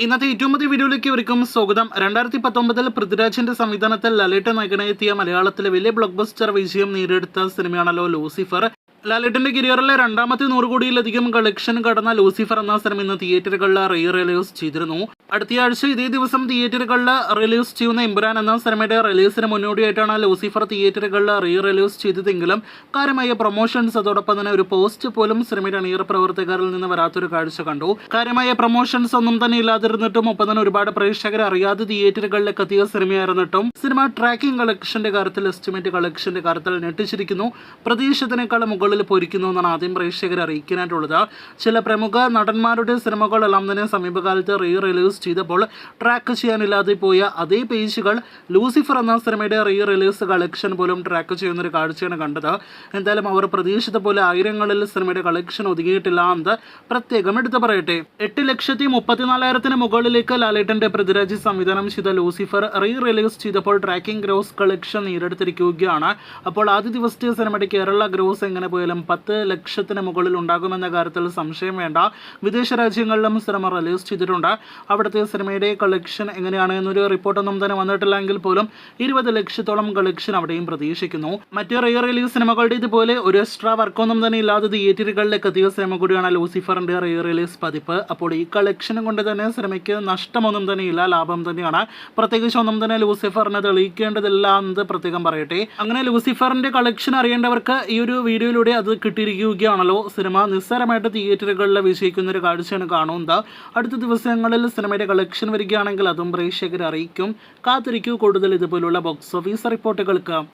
ഇന്നത്തെ ഏറ്റവും പുതിയ വീഡിയോയിലേക്ക് ഇവർക്കും സ്വാഗതം. 2019 പൃഥ്വിരാജിന്റെ സംവിധാനത്തിൽ ലാലേട്ടൻ നായകനായെത്തിയ മലയാളത്തിലെ വലിയ ബ്ലോക്ക് ബസ്റ്റർ വിജയം നേടിയെടുത്ത സിനിമയാണല്ലോ ലൂസിഫർ. ലാലേട്ടന്റെ കരിയറിലെ രണ്ടാമത്തെ 100 കോടിയിലധികം കളക്ഷൻ കടന്ന ലൂസിഫർ എന്ന സിനിമ ഇന്ന് തിയേറ്ററുകളിൽ റിലീസ് ചെയ്തിരുന്നു. അടുത്തയാഴ്ച ഇതേ ദിവസം തിയേറ്ററുകളിൽ റിലീസ് ചെയ്യുന്ന എമ്പുരാൻ എന്ന സിനിമയുടെ റിലീസിന് മുന്നോടിയായിട്ടാണ് ലൂസിഫർ തിയേറ്ററുകളിൽ റിലീസ് ചെയ്തതെങ്കിലും കാര്യമായ പ്രൊമോഷൻസ് അതോടൊപ്പം തന്നെ ഒരു പോസ്റ്റ് പോലും സിനിമയുടെ അണിയറ പ്രവർത്തകരിൽ നിന്ന് വരാത്തൊരു കാഴ്ച കണ്ടു. കാര്യമായ പ്രൊമോഷൻസ് ഒന്നും തന്നെ ഇല്ലാതിരുന്നിട്ടും ഒപ്പം തന്നെ ഒരുപാട് പ്രേക്ഷകരെ അറിയാതെ തിയേറ്ററുകളിലേക്ക് എത്തിയ സിനിമയായിരുന്നിട്ടും സിനിമ ട്രാക്കിംഗ് കളക്ഷന്റെ കാര്യത്തിൽ എസ്റ്റിമേറ്റ് കളക്ഷന്റെ കാര്യത്തിൽ ഞെട്ടിച്ചിരിക്കുന്നു. പ്രതീക്ഷിച്ചതിനേക്കാൾ മുകളിൽ പൊരിക്കുന്നു എന്നാണ് ആദ്യം പ്രേക്ഷകരെ അറിയിക്കാനായിട്ടുള്ളത്. ചില പ്രമുഖ നടന്മാരുടെ സിനിമകളെല്ലാം തന്നെ സമീപകാലത്ത് റിലീസ് ചെയ്തപ്പോൾ ട്രാക്ക് ചെയ്യാനില്ലാതെ പോയ അതേ പേജുകൾ ലൂസിഫർ എന്ന സിനിമയുടെ റിലീസ് കളക്ഷൻ പോലും ട്രാക്ക് ചെയ്യുന്നൊരു കാഴ്ചയാണ് കണ്ടത്. എന്തായാലും അവർ പ്രതീക്ഷിച്ച പോലെ ആയിരങ്ങളിൽ സിനിമയുടെ കളക്ഷൻ ഒതുങ്ങിയിട്ടില്ല എന്ന് പ്രത്യേകം എടുത്തു പറയട്ടെ. 8,34,000 മുകളിലേക്ക് ലാലേട്ടന്റെ പൃഥ്വിരാജ് സംവിധാനം ചെയ്ത ലൂസിഫർ റിലീസ് ചെയ്തപ്പോൾ ട്രാക്കിംഗ് ഗ്രോസ് കളക്ഷൻ നേടിയെടുത്തിരിക്കുകയാണ്. അപ്പോൾ ആദ്യ ദിവസത്തെ സിനിമയുടെ കേരള ഗ്രോസ് എങ്ങനെ പോയാലും 10 ലക്ഷത്തിന് മുകളിൽ ഉണ്ടാകുമെന്ന കാര്യത്തിൽ സംശയം വേണ്ട. വിദേശ രാജ്യങ്ങളിലും സിനിമ റിലീസ് ചെയ്തിട്ടുണ്ട്. അവിടുത്തെ സിനിമയുടെ കളക്ഷൻ എങ്ങനെയാണ് എന്നൊരു റിപ്പോർട്ടൊന്നും തന്നെ വന്നിട്ടില്ലെങ്കിൽ പോലും 20 ലക്ഷത്തോളം കളക്ഷൻ അവിടെയും പ്രതീക്ഷിക്കുന്നു. മറ്റ് റിലീസ് സിനിമകളുടെ ഇതുപോലെ ഒരു എക്സ്ട്രാ വർക്കൊന്നും തന്നെ ഇല്ലാതെ തിയേറ്ററുകളിലേക്ക് എത്തിയ സിനിമ കൂടിയാണ് ലൂസിഫറിന്റെ റിലീസ് പതിപ്പ്. അപ്പോൾ ഈ കളക്ഷൻ കൊണ്ട് തന്നെ സിനിമയ്ക്ക് നഷ്ടമൊന്നും തന്നെ ഇല്ല, ലാഭം തന്നെയാണ്. പ്രത്യേകിച്ച് ഒന്നും തന്നെ ലൂസിഫറിനെ തെളിയിക്കേണ്ടതില്ല എന്ന് പ്രത്യേകം പറയട്ടെ. അങ്ങനെ ലൂസിഫറിന്റെ കളക്ഷൻ അറിയേണ്ടവർക്ക് ഈ ഒരു വീഡിയോയിലൂടെ അത് കിട്ടിയിരിക്കുകയാണല്ലോ. സിനിമ നിസ്സാരമായിട്ട് തിയേറ്ററുകളിൽ വിജയിക്കുന്ന ഒരു കാഴ്ചയാണ് കാണുന്നത്. അടുത്ത ദിവസങ്ങളിൽ സിനിമയുടെ കളക്ഷൻ വരികയാണെങ്കിൽ അതും പ്രേക്ഷകരെ അറിയിക്കും. കാത്തിരിക്കൂ കൂടുതൽ ഇതുപോലുള്ള ബോക്സ് ഓഫീസ് റിപ്പോർട്ടുകൾക്ക്.